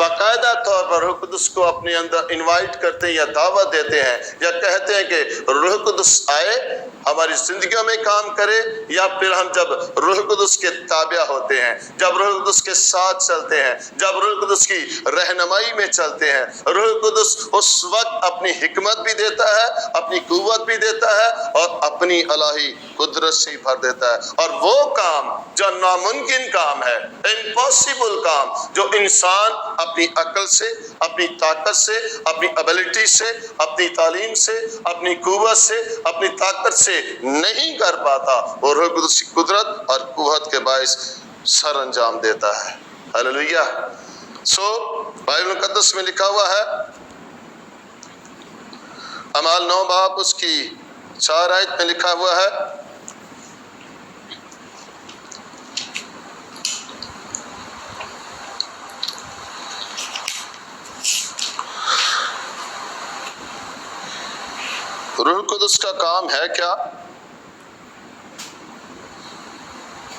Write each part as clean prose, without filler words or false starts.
باقاعدہ طور پر روح قدس کو اپنے اندر انوائٹ کرتے ہیں یا دعوت دیتے ہیں یا کہتے ہیں کہ روح قدس آئے ہماری زندگیوں میں کام کرے، یا پھر ہم جب روح قدس کے تابع ہوتے ہیں، جب روح قدس کے ساتھ چلتے ہیں، جب روح قدس کی رہنمائی میں چلتے ہیں، روح قدس اس وقت اپنی حکمت بھی دیتا ہے، اپنی قوت بھی دیتا ہے اور اپنی الہی قدرت سے بھر دیتا ہے۔ اور وہ کام جو ناممکن کام ہے، امپاسبل کام، جو انسان اپنی عقل سے، اپنی طاقت سے، اپنی ابیلٹی سے، اپنی تعلیم سے، اپنی قوت سے، اپنی طاقت سے نہیں کر پاتا، وہ روح قدس کی قدرت اور قوت کے باعث سر انجام دیتا ہے۔ ہلیلویہ۔ بائبل مقدس میں لکھا ہوا ہے، اعمال 9 باب اس کی 4 آیت میں لکھا ہوا ہے، روح قدس کا کام ہے کیا؟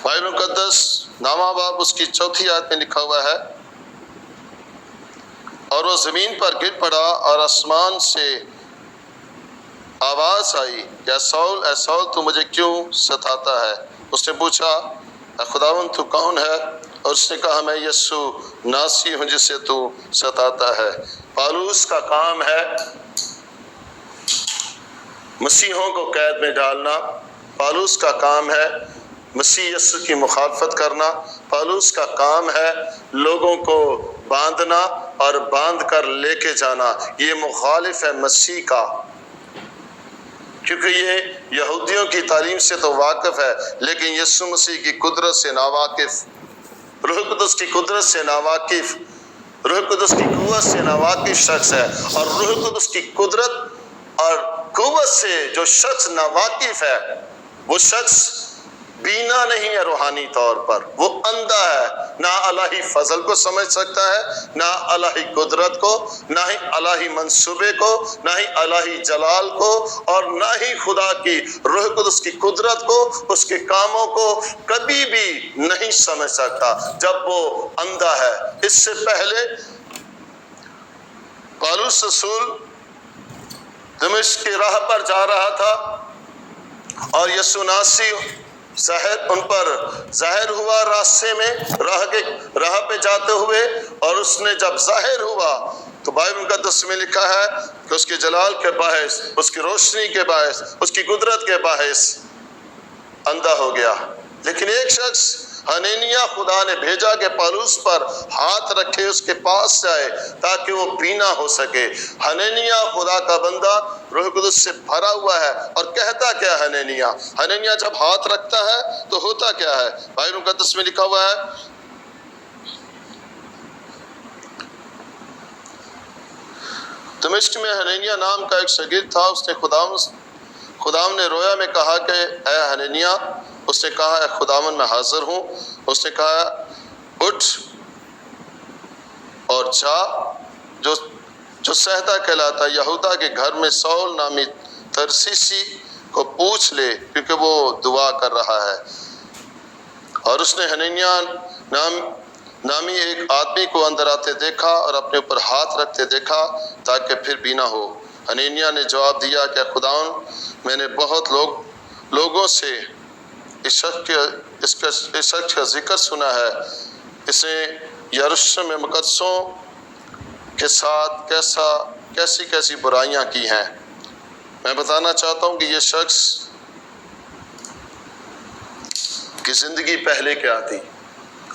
بائبل مقدس 9 باب اس کی 4 آیت میں لکھا ہوا ہے، اور وہ زمین پر گر پڑا اور آسمان سے آواز آئی، اے سول تو مجھے کیوں ستاتا ہے؟ اس نے پوچھا، اے خداوند تو کون ہے؟ اور اس نے کہا، میں یسوع ناصری ہوں جسے تو ستاتا ہے۔ پالوس کا کام ہے مسیحوں کو قید میں ڈالنا، پالوس کا کام ہے مسیح یسوع کی مخالفت کرنا، پالوس کا کام ہے لوگوں کو باندھنا اور باندھ کر لے کے جانا۔ یہ مخالف ہے مسیح کا، کیونکہ یہ یہودیوں کی تعلیم سے تو واقف ہے لیکن یسوع مسیح کی قدرت سے ناواقف، روح قدس کی قدرت سے ناواقف، روح قدس کی قوت سے ناواقف شخص ہے۔ اور روح قدس کی قدرت اور قوت سے جو شخص ناواقف ہے، وہ شخص بینا نہیں ہے روحانی طور پر، وہ اندھا ہے، نہ الہی فضل کو سمجھ سکتا ہے، نہ الہی قدرت کو، نہ ہی الہی منصوبے کو، نہ ہی الہی جلال کو، اور نہ ہی خدا کی روح قدس کی قدرت کو، اس کے کاموں کو کبھی بھی نہیں سمجھ سکتا جب وہ اندھا ہے۔ اس سے پہلے پالوس رسول دمشق کی راہ پر جا رہا تھا اور یسوع ناصری ان پر ظاہر ہوا راستے میں، راہ پہ جاتے ہوئے، اور اس نے جب ظاہر ہوا تو بائبل مقدس میں لکھا ہے کہ اس کے جلال کے باعث، اس کی روشنی کے باعث، اس کی قدرت کے باعث اندھا ہو گیا۔ لیکن ایک شخص حنینیہ خدا نے بھیجا کہ پالوس پر ہاتھ رکھے، اس کے پاس جائے تاکہ وہ بینا ہو سکے۔ حنینیہ خدا کا بندہ روح قدس سے بھرا ہوا ہے، اور کہتا کیا حنینیہ جب ہاتھ رکھتا ہے تو ہوتا کیا ہے؟ بائبل مقدس میں لکھا ہوا ہے، دمشق میں حنینیہ نام کا ایک شاگرد تھا، اس نے خداوند نے رویا میں کہا کہ اے حنینیہ، اس نے کہا، اے خداوند میں حاضر ہوں۔ اس نے کہا، اٹھ اور جا، جو سہتا کہلاتا یہودا کے گھر میں سول نامی ترسیسی کو پوچھ لے، کیونکہ وہ دعا کر رہا ہے۔ اور اس نے حنینیہ نامی ایک آدمی کو اندر آتے دیکھا اور اپنے اوپر ہاتھ رکھتے دیکھا تاکہ پھر بینا ہو۔ حنینیہ نے جواب دیا کہ خداوند، میں نے بہت لوگوں سے اس شخص کا ذکر سنا ہے، اس نے یروشلم میں مقدسوں کے ساتھ کیسی برائیاں کی ہیں۔ میں بتانا چاہتا ہوں کہ یہ شخص کی زندگی پہلے کیا تھی۔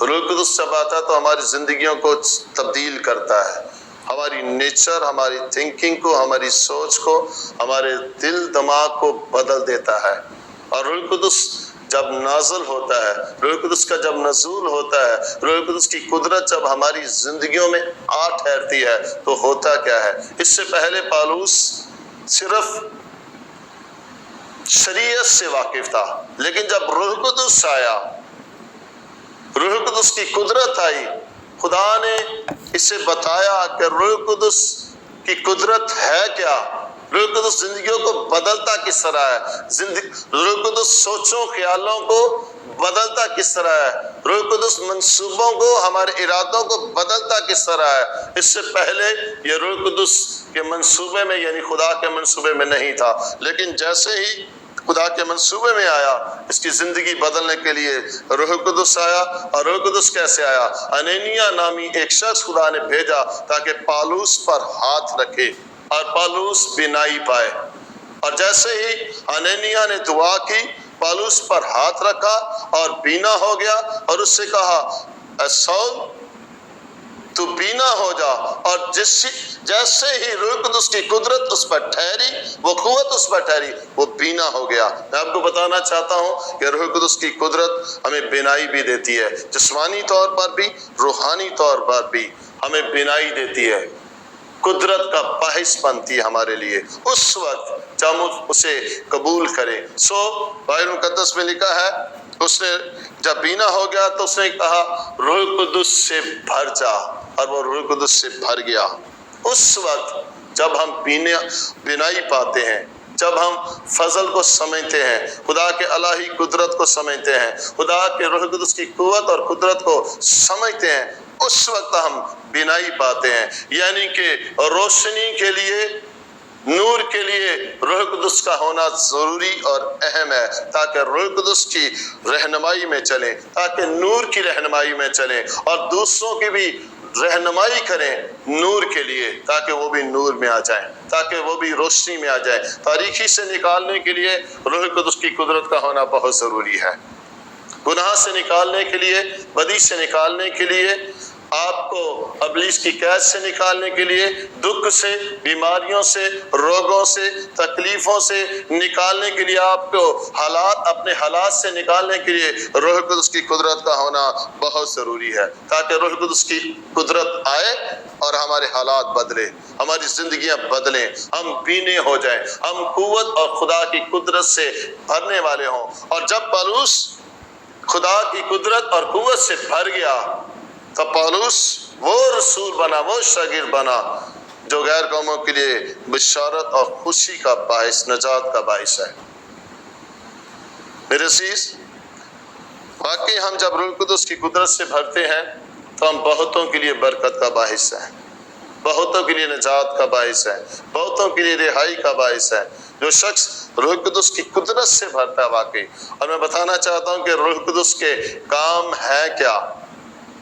روح قدس جب آتا تو ہماری زندگیوں کو تبدیل کرتا ہے، ہماری نیچر، ہماری تھنکنگ کو، ہماری سوچ کو، ہمارے دل دماغ کو بدل دیتا ہے۔ اور روح قدس جب نازل ہوتا ہے، روح قدس کا جب نزول ہوتا ہے، روح قدس کی قدرت جب ہماری زندگیوں میں آ ٹھہرتی ہے تو ہوتا کیا ہے؟ اس سے پہلے پالوس صرف شریعت سے واقف تھا، لیکن جب روح قدس آیا، روح قدس کی قدرت آئی، خدا نے اسے بتایا کہ روح قدس کی قدرت ہے کیا، روح قدس زندگیوں کو بدلتا کس طرح ہے، روح قدس سوچوں خیالوں کو بدلتا کس طرح ہے، روح القدس منصوبوں کو، ہمارے ارادوں کو بدلتا کس طرح ہے۔ اس سے پہلے یہ روح القدس کے منصوبے میں، یعنی خدا کے منصوبے میں نہیں تھا، لیکن جیسے ہی خدا کے منصوبے میں آیا، اس کی زندگی بدلنے کے لیے روح القدس آیا۔ اور روح القدس کیسے آیا؟ انانیہ نامی ایک شخص خدا نے بھیجا تاکہ پالوس پر ہاتھ رکھے اور پالوس بینائی پائے۔ اور جیسے ہی انانیہ نے دعا کی، پالوس پر ہاتھ رکھا اور بینا ہو گیا، اور اس سے کہا اے سول تو بینا ہو جا۔ اور جیسے ہی روح القدس کی قدرت اس پر ٹھہری، وہ قوت اس پر ٹھہری، وہ بینا ہو گیا۔ میں آپ کو بتانا چاہتا ہوں کہ روح القدس کی قدرت ہمیں بینائی بھی دیتی ہے، جسمانی طور پر بھی، روحانی طور پر بھی ہمیں بینائی دیتی ہے، قدرت کا باعث بنتی ہے ہمارے لیے اس وقت جب ہم اسے قبول کریں۔ بائبل مقدس میں لکھا ہے، اس نے جب بینا ہو گیا تو اس نے کہا روح القدس سے بھر جا، اور وہ روح القدس سے بھر گیا۔ اس وقت جب ہم بینائی پاتے ہیں، جب ہم فضل کو سمجھتے ہیں، خدا کے الہی قدرت کو سمجھتے ہیں، خدا کے روح القدس کی قوت اور قدرت کو سمجھتے ہیں، اس وقت ہم بینائی پاتے ہیں۔ یعنی کہ روشنی کے لیے، نور کے لیے روح القدس کا ہونا ضروری اور اہم ہے، تاکہ روح القدس کی رہنمائی میں چلیں، تاکہ نور کی رہنمائی میں چلیں، اور دوسروں کی بھی رہنمائی کریں نور کے لیے، تاکہ وہ بھی نور میں آ جائیں، تاکہ وہ بھی روشنی میں آ جائیں۔ تاریکی سے نکالنے کے لیے روح القدس کی قدرت کا ہونا بہت ضروری ہے۔ گناہ سے نکالنے کے لیے، بدی سے نکالنے کے لیے، آپ کو ابلیس کی قید سے نکالنے کے لیے، دکھ سے، بیماریوں سے، روگوں سے، تکلیفوں سے نکالنے کے لیے، آپ کو اپنے حالات سے نکالنے کے لیے روح القدس کی قدرت کا ہونا بہت ضروری ہے، تاکہ روح القدس کی قدرت آئے اور ہمارے حالات بدلے، ہماری زندگیاں بدلیں، ہم بینے ہو جائیں، ہم قوت اور خدا کی قدرت سے بھرنے والے ہوں۔ اور جب پالوس خدا کی قدرت اور قوت سے بھر گیا، تب پالوس وہ رسول بنا، وہ شاگرد بنا جو غیر قوموں کے لیے بشارت اور خوشی کا باعث، نجات کا باعث ہے۔ میرے عزیز، واقعی ہم جب روح القدس کی قدرت سے بھرتے ہیں تو ہم بہتوں کے لیے برکت کا باعث ہیں، بہتوں کے لیے نجات کا باعث ہے، بہتوں کے لیے رہائی کا باعث ہے۔ جو شخص روح القدس کی قدرت سے بھرتا ہے واقعی، اور میں بتانا چاہتا ہوں کہ روح القدس کے کام ہے کیا،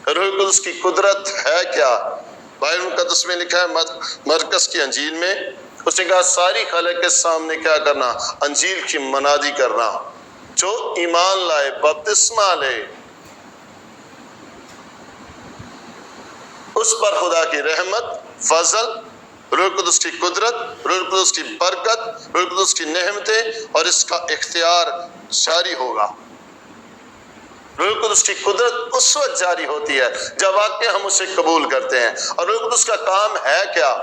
روح القدس کی قدرت ہے کیا۔ بائبل مقدس میں لکھا ہے، مرکز کی انجیل میں اس نے کہا ساری خلق کے سامنے کیا کرنا، انجیل کی منادی کرنا، جو ایمان لائے، بپتسمہ لے، اس پر خدا کی رحمت، فضل، روح القدس کی قدرت، روح القدس کی برکت، روح القدس کی نعمتیں اور اس کا اختیار جاری ہوگا۔ روح القدس کی قدرت اس وقت جاری ہوتی ہے جب واقعی ہم اسے قبول کرتے ہیں۔ اور روح القدس کا کام ہے کیا؟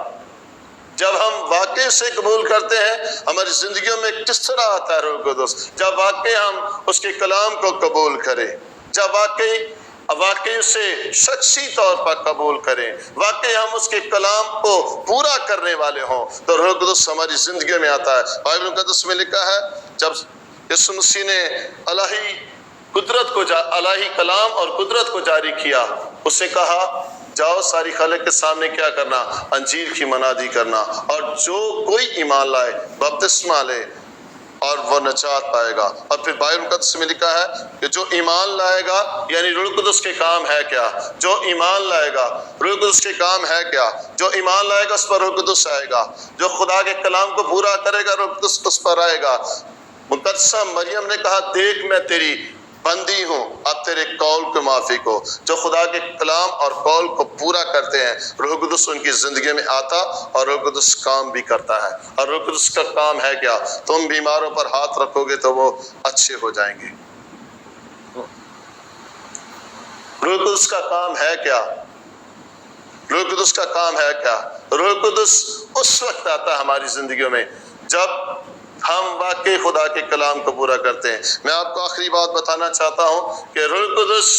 جب ہم واقعی اسے قبول کرتے ہیں، ہماری زندگیوں میں کس طرح آتا ہے روح القدس؟ جب واقعی ہم اس کے کلام کو قبول کریں، جب واقعی اسے شخصی طور پر قبول کریں، واقعی ہم اس کے کلام کو پورا کرنے والے ہوں، تو روح القدس ہماری زندگیوں میں آتا ہے۔ بائبل مقدس میں لکھا ہے، جب یسوع مسیح نے الہی کلام اور قدرت کو جاری کیا، اس نے کہا جاؤ ساری خلق کے سامنے کیا کرنا، انجیل کی منادی کرنا، اور جو کوئی ایمان لائے، بپتسمہ لے، اور وہ نجات پائے گا۔ اور پھر بائبل مقدس میں لکھا ہے کہ جو ایمان لائے گا، یعنی روح القدس کے کام ہے کیا؟ جو ایمان لائے گا، روح القدس کے کام ہے کیا؟ جو ایمان لائے گا اس پر روح القدس آئے گا، جو خدا کے کلام کو پورا کرے گا روح القدس اس پر آئے گا۔ مقدسہ مریم نے کہا دیکھ میں تیری بندی ہوں، اب تیرے قول کو معافی کو۔ جو خدا کے کلام اور قول کو پورا کرتے ہیں، روح القدس ان کی زندگی میں آتا اور روح القدس کام بھی کرتا ہے۔ اور روح القدس کا کام ہے کیا؟ تم بیماروں پر ہاتھ رکھو گے تو وہ اچھے ہو جائیں گے۔ روح القدس کا کام ہے کیا؟ روح القدس کا کام ہے کیا؟ روح القدس اس وقت آتا ہے ہماری زندگیوں میں جب ہم واقعی خدا کے کلام کو پورا کرتے ہیں۔ میں آپ کو آخری بات بتانا چاہتا ہوں کہ روح القدس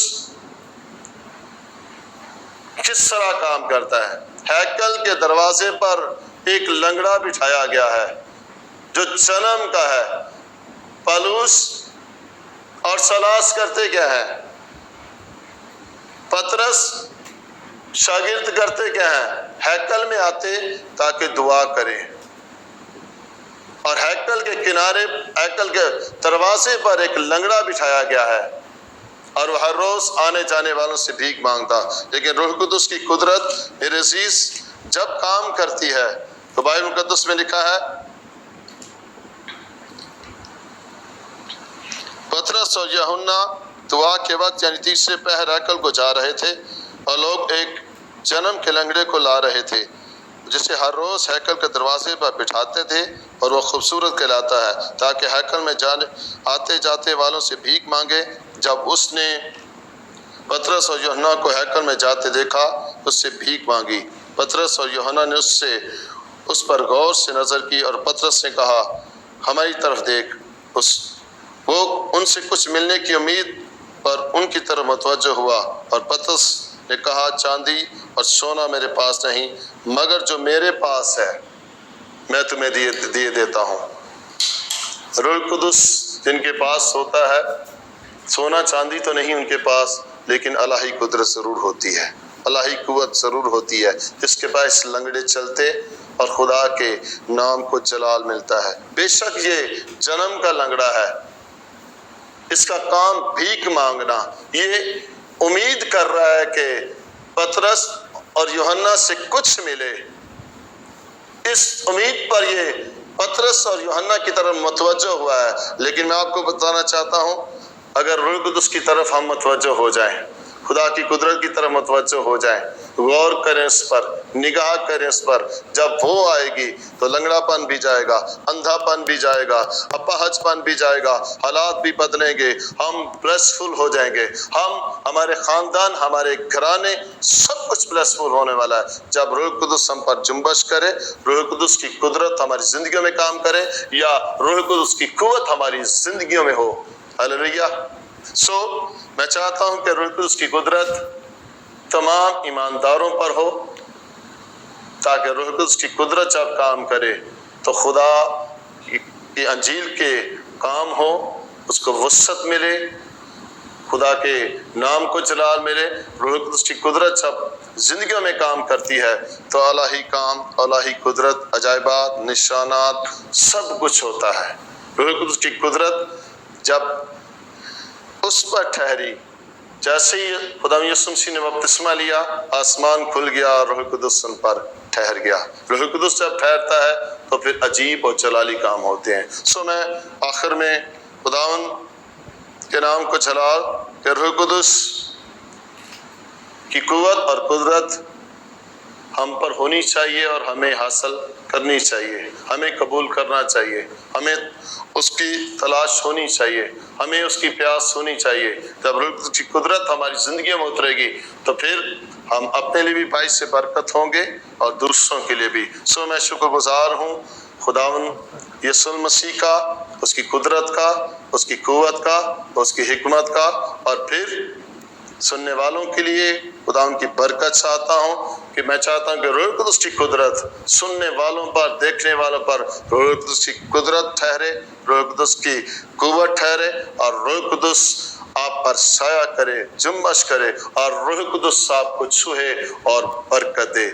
کس طرح کام کرتا ہے۔ ہیکل کے دروازے پر ایک لنگڑا بٹھایا گیا ہے جو جنم کا ہے۔ پالوس اور سلاس کرتے کیا ہے؟ پطرس شاگرد کرتے کیا ہیں؟ ہیکل میں آتے تاکہ دعا کریں، اور ہیکل کے کنارے، ہیکل کے دروازے پر ایک لنگڑا بٹھایا گیا ہے، اور وہ ہر روز آنے جانے والوں سے بھیک مانگتا۔ لیکن روح القدس کی قدرت میرے عزیز جب کام کرتی ہے تو بائبل مقدس میں لکھا ہے، پطرس اور یوحنا دعا کے وقت یعنی تیسرے پہر ہیکل کو جا رہے تھے، اور لوگ ایک جنم کے لنگڑے کو لا رہے تھے جسے ہر روز ہیکل کے دروازے پر بٹھاتے تھے، اور وہ خوبصورت کہلاتا ہے تاکہ ہیکل میں آتے جاتے والوں سے بھیک مانگے۔ جب اس نے پطرس اور یوحنا کو ہیکل میں جاتے دیکھا، اس سے بھیک مانگی۔ پطرس اور یوحنا نے اس پر غور سے نظر کی، اور پطرس نے کہا، ہماری طرف دیکھ۔ وہ ان سے کچھ ملنے کی امید پر ان کی طرف متوجہ ہوا، اور پطرس نے کہا، چاندی اور سونا میرے پاس نہیں، مگر جو میرے پاس ہے میں تمہیں دیے دیتا ہوں۔ روح القدس جن کے پاس ہوتا ہے، سونا چاندی تو نہیں ان کے پاس، لیکن الہی قدرت ضرور ہوتی ہے، الہی قوت ضرور ہوتی ہے، جس کے باعث لنگڑے چلتے اور خدا کے نام کو جلال ملتا ہے۔ بے شک یہ جنم کا لنگڑا ہے، اس کا کام بھیک مانگنا، یہ امید کر رہا ہے کہ پطرس اور یوحنا سے کچھ ملے، اس امید پر یہ پطرس اور یوحنا کی طرف متوجہ ہوا ہے۔ لیکن میں آپ کو بتانا چاہتا ہوں، اگر روح القدس کی طرف ہم متوجہ ہو جائیں، خدا کی قدرت کی طرف متوجہ ہو جائیں، غور کریں اس پر، نگاہ کریں اس پر، جب وہ آئے گی تو لنگڑا پن بھی جائے گا، اندھا پن بھی جائے گا، اپاہج پن بھی جائے گا، حالات بھی بدلیں گے، ہم بلیسفل ہو جائیں گے، ہمارے خاندان، ہمارے گھرانے، سب کچھ بلیسفل ہونے والا ہے جب روح القدس ہم پر جنبش کرے، روح القدس کی قدرت ہماری زندگیوں میں کام کرے، یا روح القدس کی قوت ہماری زندگیوں میں ہو۔ ہلیلویہ۔ میں چاہتا ہوں کہ روح القدس کی قدرت تمام ایمانداروں پر ہو، تاکہ روح القدس کی قدرت جب کام کرے تو خدا کی انجیل کے کام ہو، اس کو وسعت ملے، خدا کے نام کو جلال ملے۔ روح القدس کی قدرت جب زندگیوں میں کام کرتی ہے تو الہی کام، الہی قدرت، عجائبات، نشانات، سب کچھ ہوتا ہے۔ روح القدس کی قدرت جب اس پر ٹھہری، جیسے ہی خدا یسوع مسیح نے بپتسمہ لیا، آسمان کھل گیا اور روح القدس ان پر ٹھہر گیا۔ روح القدس جب ٹھہرتا ہے تو پھر عجیب اور جلالی کام ہوتے ہیں۔ میں آخر میں خداوند کے نام کو جلال کہ روح القدس کی قوت اور قدرت ہم پر ہونی چاہیے، اور ہمیں حاصل کرنی چاہیے، ہمیں قبول کرنا چاہیے، ہمیں اس کی تلاش ہونی چاہیے، ہمیں اس کی پیاس ہونی چاہیے۔ جب روح القدس کی قدرت ہماری زندگیوں میں اترے گی تو پھر ہم اپنے لیے بھی باعث سے برکت ہوں گے اور دوسروں کے لیے بھی۔ میں شکر گزار ہوں خداوند یسوع مسیح کا، اس کی قدرت کا، اس کی قوت کا، اس کی حکمت کا، اور پھر سننے والوں کے لیے خدا ان کی برکت چاہتا ہوں کہ میں چاہتا ہوں کہ روح القدس کی قدرت سننے والوں پر، دیکھنے والوں پر روح القدس کی قدرت ٹھہرے، روح القدس کی قوت ٹھہرے، اور روح القدس آپ پر سایہ کرے، جنبش کرے، اور روح القدس آپ کو چھوئے اور برکت دے۔